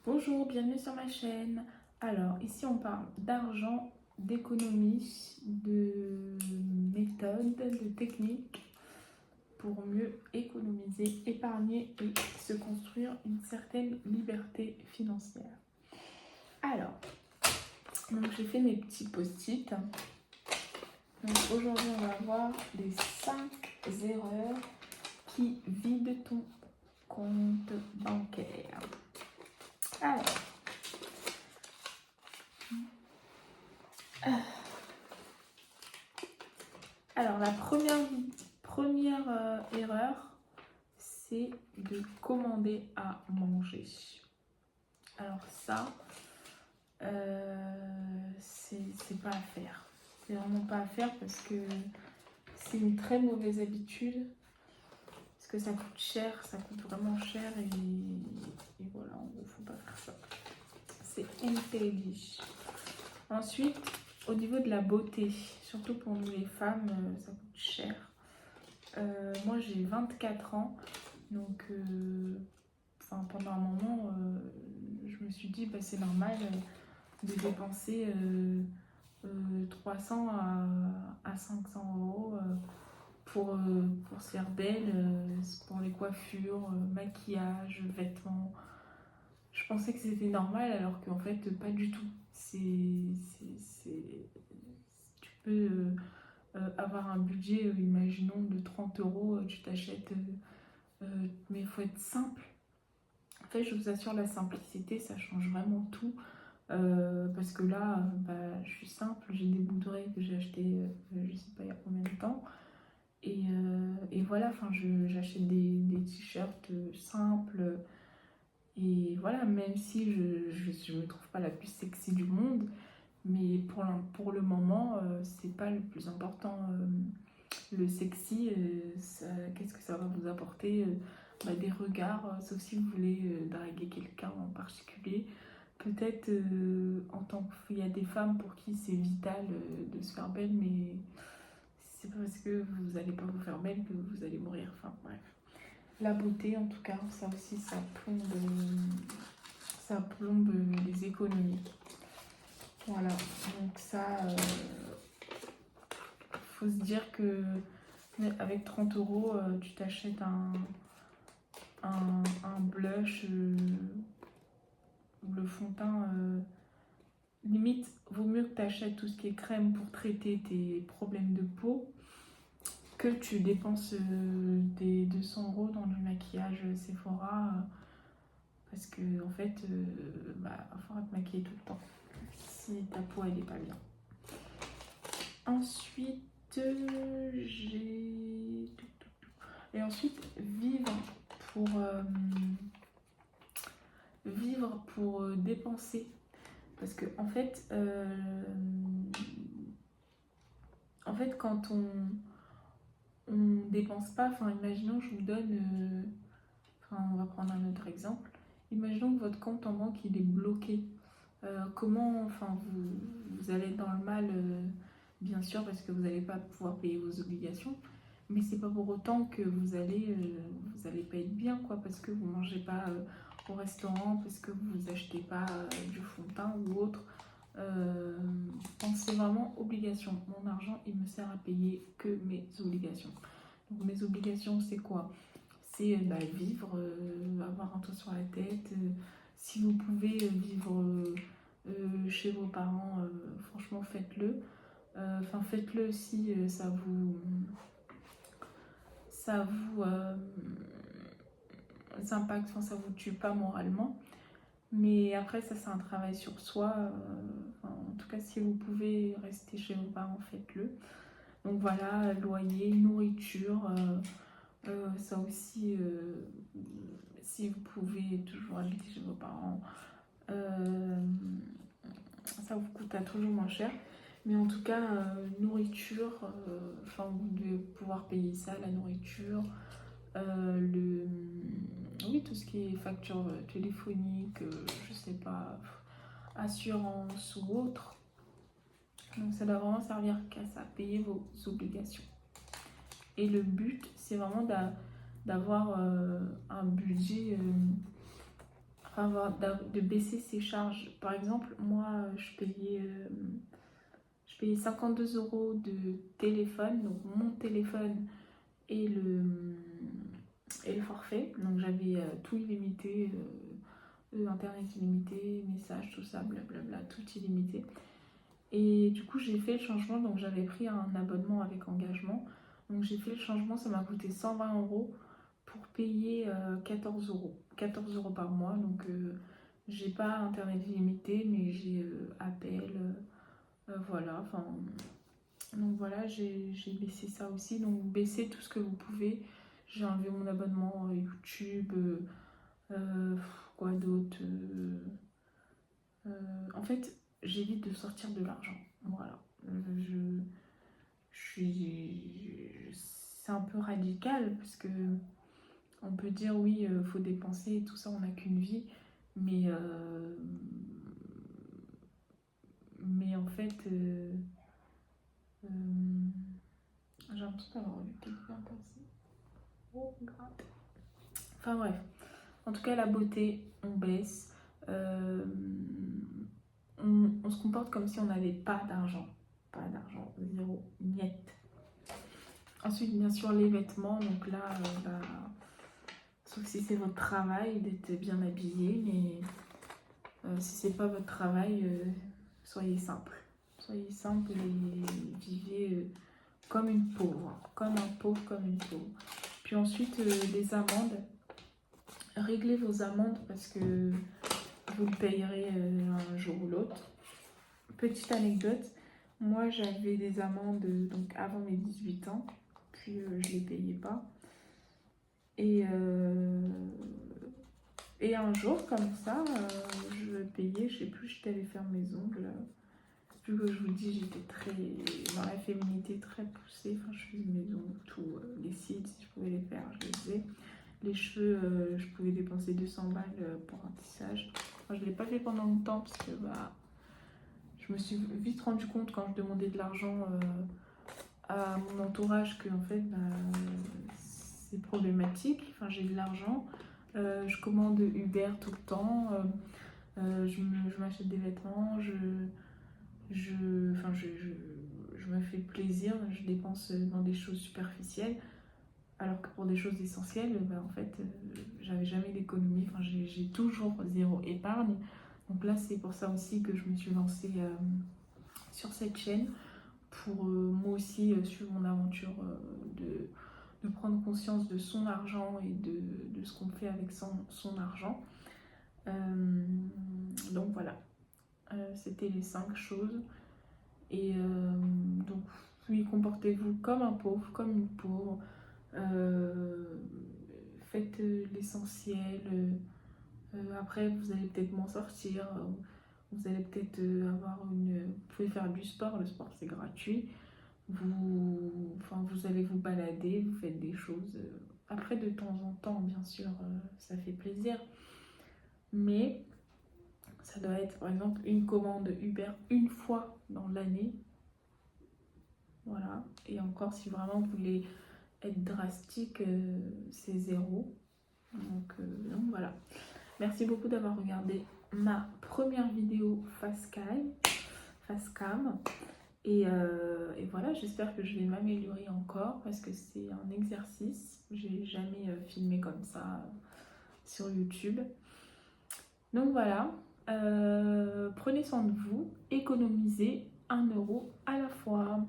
Bonjour, bienvenue sur ma chaîne. Alors, ici on parle d'argent, d'économie, de méthodes, de techniques pour mieux économiser, épargner et se construire une certaine liberté financière. Alors, donc j'ai fait mes petits post-it. Donc aujourd'hui on va voir les 5 erreurs qui vident ton compte bancaire. Alors la première erreur, c'est de commander à manger. Alors ça, c'est pas à faire. C'est vraiment pas à faire parce que c'est une très mauvaise habitude. Parce que ça coûte cher, ça coûte vraiment cher et voilà, en gros, faut pas faire ça. C'est interdit. Ensuite, au niveau de la beauté, surtout pour nous les femmes, ça coûte cher. Moi j'ai 24 ans, donc pendant un moment, je me suis dit c'est normal de dépenser 300 à 500 euros pour se faire belle, pour les coiffures, maquillage, vêtements. Je pensais que c'était normal alors qu'en fait pas du tout. Tu peux avoir un budget, imaginons, de 30 euros, tu t'achètes, mais il faut être simple. En fait, je vous assure, la simplicité, ça change vraiment tout. Parce que là, je suis simple, j'ai des bouteilles que j'ai achetées, je sais pas il y a combien de temps. Et voilà, j'achète des t-shirts simples. Et voilà, même si je me trouve pas la plus sexy du monde, mais pour le moment, c'est pas le plus important. Le sexy, qu'est-ce que ça va vous apporter? Des regards, sauf si vous voulez draguer quelqu'un en particulier. Peut-être en tant qu'il y a des femmes pour qui c'est vital de se faire belle, mais c'est pas parce que vous n'allez pas vous faire belle que vous allez mourir. Enfin bref. La beauté, en tout cas, ça aussi, ça plombe les économies. Voilà, donc ça, faut se dire que avec 30 euros, tu t'achètes un blush, le fond de teint. Limite, vaut mieux que tu achètes tout ce qui est crème pour traiter tes problèmes de peau que tu dépenses des 200 euros dans du maquillage Sephora. Parce que, en fait, il faudra te maquiller tout le temps si ta peau elle est pas bien. Ensuite, j'ai. Et ensuite, vivre pour dépenser. Parce que en fait, quand on dépense pas, imaginons, je vous donne, on va prendre un autre exemple. Imaginons que votre compte en banque il est bloqué. Comment, vous allez être dans le mal, bien sûr, parce que vous n'allez pas pouvoir payer vos obligations. Mais c'est pas pour autant que vous allez pas être bien, quoi, parce que vous mangez pas au restaurant, parce que vous achetez pas du fond de teint ou autre. Pensez vraiment obligation. Mon argent, il me sert à payer que mes obligations. Donc mes obligations, c'est quoi? C'est vivre, avoir un toit sur la tête. Si vous pouvez vivre chez vos parents, franchement, faites-le. Faites-le si ça vous impacte, ça vous tue pas moralement. Mais après, ça, c'est un travail sur soi. En tout cas, si vous pouvez rester chez vos parents, faites-le. Donc voilà, loyer, nourriture, ça aussi, si vous pouvez toujours habiter chez vos parents, ça vous coûtera toujours moins cher. Mais en tout cas, nourriture, vous devez pouvoir payer ça, la nourriture, oui, tout ce qui est facture téléphonique, je sais pas, assurance ou autre. Donc ça doit vraiment servir qu'à ça, payer vos obligations. Et le but, c'est vraiment d'avoir un budget enfin, de baisser ses charges. Par exemple, moi, je payais 52 € de téléphone, donc mon téléphone et le forfait. Donc j'avais tout illimité, internet illimité, messages, tout ça, blablabla, tout illimité. Et du coup, j'ai fait le changement, donc j'avais pris un abonnement avec engagement. Donc j'ai fait le changement, ça m'a coûté 120 € pour payer 14 euros. 14 € par mois. Donc j'ai pas internet illimité, mais j'ai appel. Voilà, enfin. Donc voilà, j'ai baissé ça aussi. Donc baissez tout ce que vous pouvez. J'ai enlevé mon abonnement YouTube. Quoi d'autre En fait, j'évite de sortir de l'argent. Voilà. Je suis. C'est un peu radical parce que on peut dire oui, faut dépenser et tout ça, on n'a qu'une vie. Mais en fait, euh, j'ai l'impression d'avoir vu quelqu'un passer. Oh, gratte. Enfin bref. En tout cas, la beauté, on baisse. Euh, on se comporte comme si on n'avait pas d'argent. Pas d'argent, zéro, niet. Ensuite, bien sûr, les vêtements. Donc là, sauf si c'est votre travail d'être bien habillé, mais si c'est pas votre travail, soyez simple. Soyez simple et vivez comme une pauvre. Comme un pauvre, comme une pauvre. Puis ensuite, les amendes. Réglez vos amendes parce que vous le payerez un jour ou l'autre. Petite anecdote, moi j'avais des amendes donc avant mes 18 ans, puis je ne les payais pas. Et un jour comme ça, je payais, je sais plus, j'étais allée faire mes ongles. Vu que je vous dis, j'étais très dans la féminité très poussée, enfin je faisais mes ongles, tout, les cils, si je pouvais les faire, je les faisais. Les cheveux, je pouvais dépenser 200 balles pour un tissage. Enfin, je ne l'ai pas fait pendant longtemps parce que je me suis vite rendu compte quand je demandais de l'argent à mon entourage que en fait, c'est problématique. Enfin, j'ai de l'argent, je commande Uber tout le temps, je m'achète des vêtements, je me fais plaisir, je dépense dans des choses superficielles. Alors que pour des choses essentielles, en fait, j'avais jamais d'économie. Enfin, j'ai toujours zéro épargne. Donc là, c'est pour ça aussi que je me suis lancée sur cette chaîne pour moi aussi suivre mon aventure de prendre conscience de son argent et de ce qu'on fait avec son argent. Donc voilà, c'était les 5 choses. Et donc, oui, comportez-vous comme un pauvre, comme une pauvre. Faites l'essentiel. Après, vous allez peut-être m'en sortir. Vous allez peut-être vous pouvez faire du sport. Le sport, c'est gratuit. Vous allez vous balader, vous faites des choses. Après, de temps en temps, bien sûr, ça fait plaisir. Mais ça doit être, par exemple, une commande Uber une fois dans l'année. Voilà. Et encore, si vraiment vous voulez être drastique, c'est 0. Donc voilà. Merci beaucoup d'avoir regardé ma première vidéo face cam. Et voilà, j'espère que je vais m'améliorer encore parce que c'est un exercice. J'ai jamais filmé comme ça sur YouTube. Donc voilà, prenez soin de vous, économisez 1 € à la fois.